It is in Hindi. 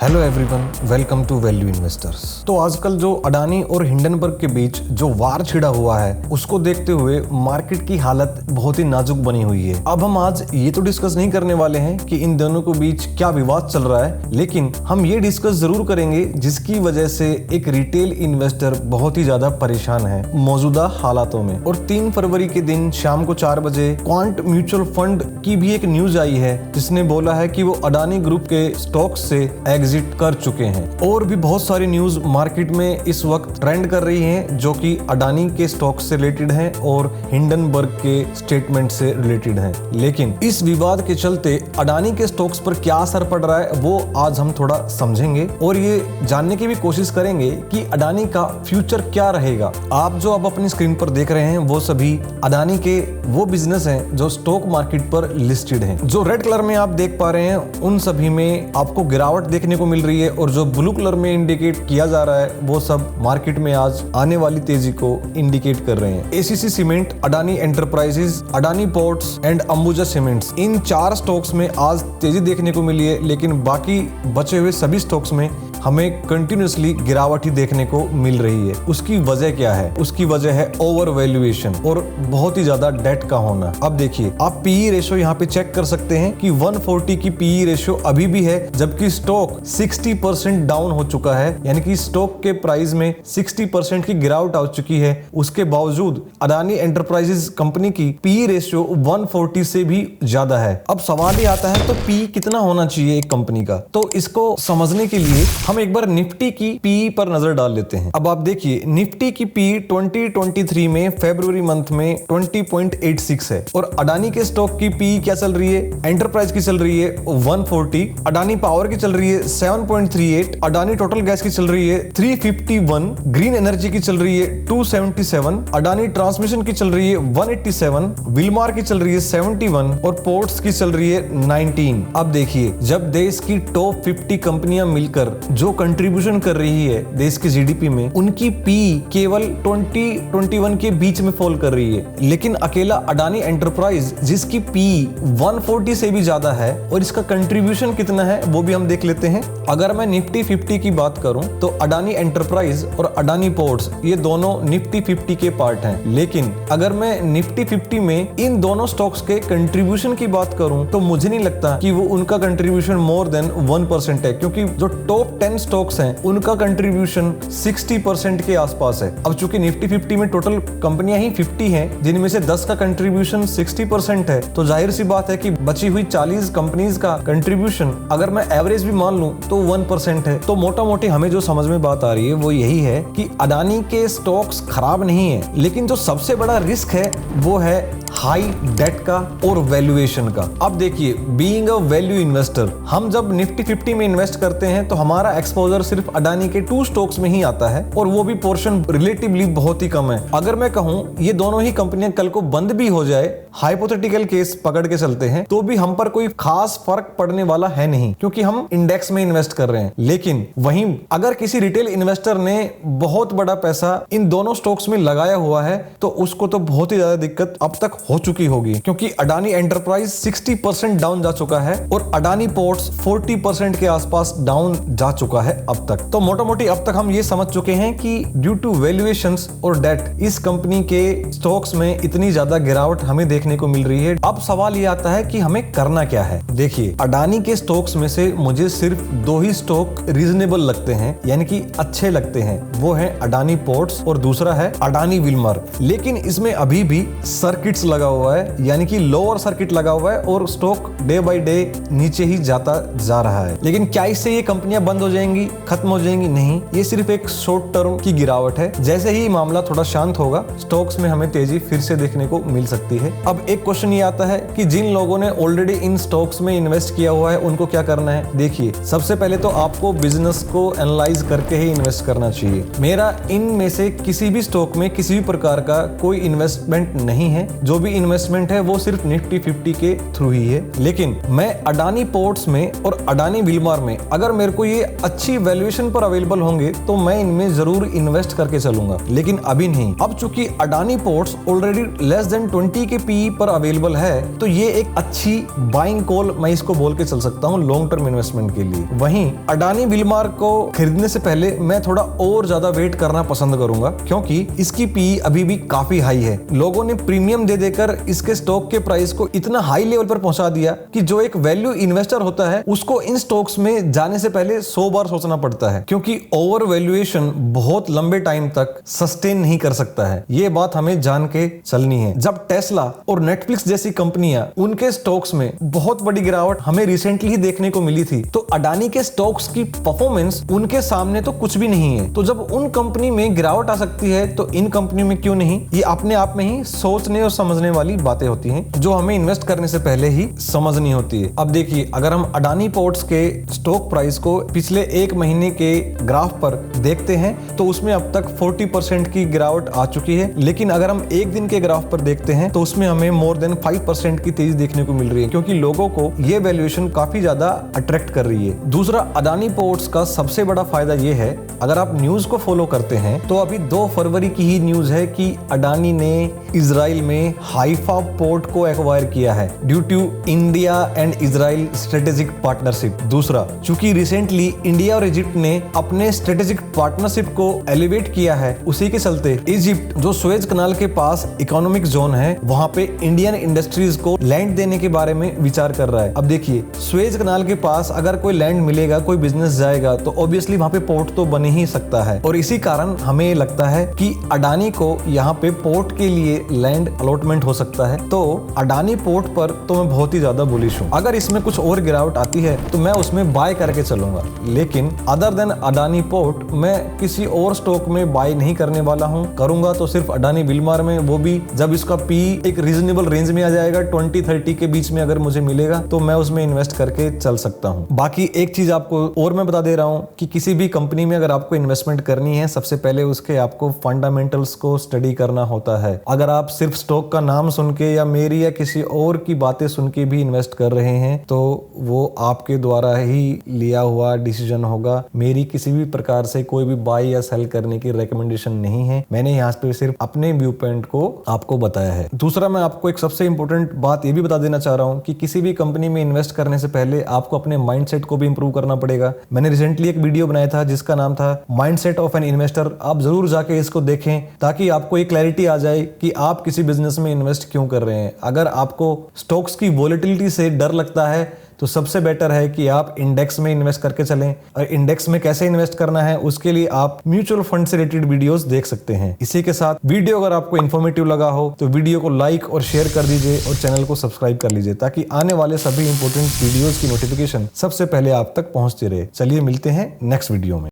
Hello everyone, welcome to value investors. तो आजकल जो अडानी और हिंडनबर्ग के बीच जो वार छिड़ा हुआ है उसको देखते हुए मार्केट की हालत बहुत ही नाजुक बनी हुई है। अब हम आज ये तो डिस्कस नहीं करने वाले हैं कि इन दोनों के बीच क्या विवाद चल रहा है, लेकिन हम ये डिस्कस जरूर करेंगे जिसकी वजह से एक रिटेल इन्वेस्टर बहुत ही ज्यादा परेशान है मौजूदा हालातों में। और 3 फरवरी के दिन शाम को 4 बजे क्वांट म्यूचुअल फंड की भी एक न्यूज आई है जिसने बोला है कि वो अडानी ग्रुप के स्टॉक से एग्जिट कर चुके हैं। और भी बहुत सारी न्यूज मार्केट में इस वक्त ट्रेंड कर रही हैं जो कि अडानी के स्टॉक से रिलेटेड हैं और हिंडनबर्ग के स्टेटमेंट से रिलेटेड हैं। लेकिन इस विवाद के चलते अडानी के स्टॉक्स पर क्या असर पड़ रहा है वो आज हम थोड़ा समझेंगे और ये जानने की भी कोशिश करेंगे कि अडानी का फ्यूचर क्या रहेगा। आप जो अब अपनी स्क्रीन पर देख रहे हैं वो सभी अडानी के वो बिजनेस हैं जो स्टॉक मार्केट पर लिस्टेड हैं। जो रेड कलर में आप देख पा रहे हैं उन सभी में आपको गिरावट देखने को मिल रही है और जो ब्लू कलर में इंडिकेट किया जा रहा है वो सब मार्केट में आज आने वाली तेजी को इंडिकेट कर रहे हैं। ACC cement, Adani enterprises, Adani ports and Ambuja cements, in 4 stocks में आज तेजी देखने को मिली है, लेकिन बाकी बचे हुए सभी स्टॉक्स में हमें कंटिन्यूसली गिरावट ही देखने को मिल रही है। उसकी वजह क्या है? उसकी वजह है ओवर वैल्यूएशन और बहुत ही ज्यादा डेट का होना। अब देखिए, आप पीई रेशो यहाँ पे चेक कर सकते हैं कि 140 की पीई रेशो अभी भी है, जबकि स्टॉक 60% डाउन हो चुका है, यानी कि स्टॉक के प्राइस में 60% की गिरावट आ चुकी है। उसके बावजूद अडानी एंटरप्राइजेज कंपनी की पीई रेशियो 140 से भी ज्यादा है। अब सवाल ये आता है तो पीई कितना होना चाहिए एक कंपनी का? तो इसको समझने के लिए हम एक बार निफ्टी की पीई पर नजर डाल लेते हैं। अब आप देखिए, निफ्टी की पीई 2023 में फरवरी मंथ में 20.86 है और अडानी के स्टॉक की पीई क्या चल रही है? एंटरप्राइज की चल रही है 140, अडानी पावर की चल रही है 7.38, अडानी टोटल गैस की चल रही है 351, ग्रीन एनर्जी की चल रही है 277, अडानी ट्रांसमिशन की चल रही है 187, विलमार की चल रही है 71 और पोर्ट्स की चल रही है 19। अब देखिए, जब देश की टॉप 50 कंपनियां मिलकर जो कंट्रीब्यूशन कर रही है देश की जीडीपी में, उनकी पी केवल 20-21 के बीच में फॉल कर रही है। लेकिन अकेला अडानी एंटरप्राइज जिसकी पी 140 से भी ज्यादा है और इसका कंट्रीब्यूशन कितना है वो भी हम देख लेते हैं। अगर मैं निफ्टी 50 की बात करूं तो अडानी एंटरप्राइज और अडानी पोर्ट्स ये दोनों निफ्टी 50 के पार्ट हैं। लेकिन अगर मैं निफ्टी 50 में इन दोनों स्टॉक्स के कंट्रीब्यूशन की बात करूं तो मुझे नहीं लगता कि वो उनका कंट्रीब्यूशन मोर देन 1% है, क्योंकि जो टॉप 10 स्टॉक्स हैं उनका कंट्रीब्यूशन 60% के आसपास है। अब चूंकि निफ्टी 50 में टोटल कंपनियां ही 50 हैं जिनमें से 10 का कंट्रीब्यूशन 60% है, तो जाहिर सी बात है कि बची हुई 40 कंपनीज का कंट्रीब्यूशन अगर मैं एवरेज भी मान लूं तो 1% है। तो मोटा मोटी हमें जो समझ में बात आ रही है वो यही है कि अडानी के स्टॉक्स खराब नहीं है, लेकिन जो सबसे बड़ा रिस्क है वो है हाई डेट का और वैल्यूएशन का। अब देखिए, बीइंग अ वैल्यू इन्वेस्टर, हम जब निफ्टी 50 में इन्वेस्ट करते हैं तो हमारा एक्सपोजर सिर्फ अडानी के 2 स्टॉक्स में ही आता है और वो भी पोर्शन रिलेटिवली बहुत ही कम है। अगर मैं कहूं ये दोनों ही कंपनियां कल को बंद भी हो जाए, हाइपोथेटिकल केस पकड़ के चलते हैं, तो भी हम पर कोई खास फर्क पड़ने वाला है नहीं, क्योंकि हम इंडेक्स में इन्वेस्ट कर रहे हैं। लेकिन वहीं अगर किसी रिटेल इन्वेस्टर ने बहुत बड़ा पैसा इन दोनों स्टॉक्स में लगाया हुआ है तो उसको तो बहुत ही ज्यादा दिक्कत अब तक हो चुकी होगी, क्योंकि अडानी एंटरप्राइज 60% डाउन जा चुका है और अडानी पोर्ट्स 40% के आसपास डाउन जा चुका है अब तक। तो मोटा मोटी अब तक हम ये समझ चुके हैं कि ड्यू टू वैल्यूएशंस और डेट इस कंपनी के स्टॉक्स में इतनी ज्यादा गिरावट हमें देखने को मिल रही है। अब सवाल ये आता है कि हमें करना क्या है। देखिए, अडानी के स्टॉक्स में से मुझे सिर्फ 2 ही स्टॉक रीजनेबल लगते हैं, यानी कि अच्छे लगते हैं। वो है अडानी पोर्ट्स और दूसरा है अडानी विलमार। लेकिन इसमें अभी भी सर्किट्स लगा हुआ है, यानी कि लोअर सर्किट लगा हुआ है और स्टॉक डे बाय डे नीचे ही जाता जा रहा है। लेकिन क्या इससे ये कंपनियां बंद हो जाएंगी, खत्म हो जाएंगी? नहीं, ये सिर्फ एक शॉर्ट टर्म की गिरावट है। जैसे ही मामला थोड़ा शांत होगा, स्टॉक्स में हमें तेजी फिर से देखने को मिल सकती है। अब एक क्वेश्चन ये आता है कि जिन लोगों ने ऑलरेडी इन स्टॉक्स में इन्वेस्ट किया हुआ है उनको क्या करना है? देखिए, सबसे पहले तो आपको बिजनेस को एनालाइज करके ही इन्वेस्ट करना चाहिए। मेरा इनमें से किसी भी स्टॉक में किसी भी प्रकार का कोई इन्वेस्टमेंट नहीं है। जो भी इन्वेस्टमेंट है वो सिर्फ निफ्टी 50 के थ्रू ही है। लेकिन मैं अडानी पोर्ट्स में और अडानी विलमार में अगर मेरे को ये अच्छी वैल्यूएशन पर अवेलेबल होंगे तो मैं इनमें जरूर इन्वेस्ट करके चलूंगा, लेकिन अभी नहीं। अब चूंकि Adani ports already less than 20 के पी पी पर अवेलेबल है तो ये एक अच्छी बाइंग कॉल मैं इसको बोल के चल सकता हूँ लॉन्ग टर्म इन्वेस्टमेंट के लिए। वहीं अडानी विलमार को खरीदने से पहले मैं थोड़ा और ज्यादा वेट करना पसंद करूंगा, क्योंकि इसकी पी अभी भी काफी हाई है। लोगों ने प्रीमियम दे देकर इसके स्टॉक के प्राइस को इतना हाई लेवल पर पहुंचा दिया कि जो एक वैल्यू इन्वेस्टर होता है उसको इन स्टॉक्स में जाने से पहले 100 बार सोचना पड़ता है, क्योंकि ओवर वैल्यूएशन बहुत लंबे टाइम तक सस्टेन नहीं कर सकता है। ये बात हमें जान के चलनी है। जब टेस्ला और नेटफ्लिक्स जैसी कंपनियां उनके स्टॉक्स में बहुत बड़ी गिरावट हमें रिसेंटली ही देखने को मिली थी, तो अडानी के स्टॉक्स की परफॉर्मेंस उनके सामने तो कुछ भी नहीं है। तो जब उन कंपनी में गिरावट आ सकती है तो इन कंपनी में क्यों नहीं? ये अपने आप में ही सोचने और समझने वाली बातें होती हैं जो हमें इन्वेस्ट करने से पहले ही समझनी होती है। अब देखिए, अगर हम अडानी पोर्ट्स के स्टॉक प्राइस को पिछले एक महीने के ग्राफ पर देखते हैं तो उसमें अब तक 40% की गिरावट आ चुकी है। लेकिन अगर हम एक दिन के ग्राफ पर देखते हैं तो उसमें हमें मोर देन 5% की तेजी देखने को मिल रही है, क्योंकि लोगों को ये वैल्यूएशन काफी ज्यादा अट्रैक्ट कर रही है। दूसरा, अडानी पोर्ट्स का सबसे बड़ा फायदा ये है, अगर आप न्यूज को फॉलो करते हैं तो अभी 2 फरवरी की ही न्यूज है कि अडानी ने इजराइल में हाइफा पोर्ट को एक्वायर किया है due to India and Israel strategic partnership. दूसरा, चूंकि रिसेंटली इंडिया और इजिप्ट ने अपने स्ट्रेटेजिक पार्टनरशिप को एलिवेट किया है, उसी के चलते इजिप्ट जो सुएज कनाल के पास इकोनॉमिक जोन है वहां पे इंडियन इंडस्ट्रीज को लैंड देने के बारे में विचार कर रहा है। अब देखिए, सुएज कनाल के पास अगर कोई लैंड मिलेगा, कोई बिजनेस जाएगा तो ऑब्वियसली वहां पे पोर्ट तो बन ही सकता है, और इसी कारण हमें लगता है कि अडानी को यहाँ पे पोर्ट के लिए लैंड अलॉटमेंट हो सकता है। तो अडानी पोर्ट पर तो मैं बहुत ही ज्यादा बुलिश हूँ। अगर इसमें कुछ और गिरावट आती है तो मैं उसमें बाय करके चलूंगा, लेकिन अदर देन अडानी पोर्ट मैं किसी और स्टॉक में बाय नहीं करने वाला हूँ। करूंगा तो सिर्फ अडानी विलमार में, वो भी जब इसका पी एक रीजनेबल रेंज में आ जाएगा, 20-30 के बीच में अगर मुझे मिलेगा तो मैं उसमें इन्वेस्ट करके चल सकता हूँ। बाकी एक चीज आपको और मैं बता दे रहा हूँ कि किसी भी कंपनी में अगर आपको इन्वेस्टमेंट करनी है, सबसे पहले उसके आपको फंडामेंटल्स को स्टडी करना होता है। अगर आप सिर्फ स्टॉक का नाम सुन के या मेरी या किसी और की बातें सुन के भी इन्वेस्ट कर रहे हैं तो वो आपके द्वारा ही लिया हुआ डिसीजन होगा। मेरी किसी भी प्रकार से कोई भी बाय या सेल करने की रिकमेंडेशन नहीं है। मैंने यहाँ पे सिर्फ अपने व्यू पॉइंट को आपको बताया है। दूसरा, मैं आपको एक सबसे इंपॉर्टेंट बात ये भी बता देना चाह रहा हूँ कि किसी भी कंपनी में इन्वेस्ट करने से पहले आपको अपने माइंडसेट को भी इंप्रूव करना पड़ेगा। मैंने रिसेंटली एक वीडियो बनाया था जिसका नाम था माइंडसेट ऑफ एन इन्वेस्टर। आप जरूर जाके इसको देखें ताकि आपको एक क्लैरिटी आ जाए कि आप किसी बिजनेस में इन्वेस्ट क्यों कर रहे हैं। अगर आपको स्टॉक्स की वोलेटिलिटी से डर लगता है तो सबसे बेटर है कि आप इंडेक्स में इन्वेस्ट करके चलें, और इंडेक्स में कैसे इन्वेस्ट करना है उसके लिए आप म्यूचुअल फंड से रिलेटेड वीडियोस देख सकते हैं। इसी के साथ वीडियो अगर आपको इन्फॉर्मेटिव लगा हो तो वीडियो को लाइक और शेयर कर दीजिए और चैनल को सब्सक्राइब कर लीजिए ताकि आने वाले सभी इंपॉर्टेंट वीडियोस की नोटिफिकेशन सबसे पहले आप तक पहुंचती रहे। चलिए मिलते हैं नेक्स्ट वीडियो में।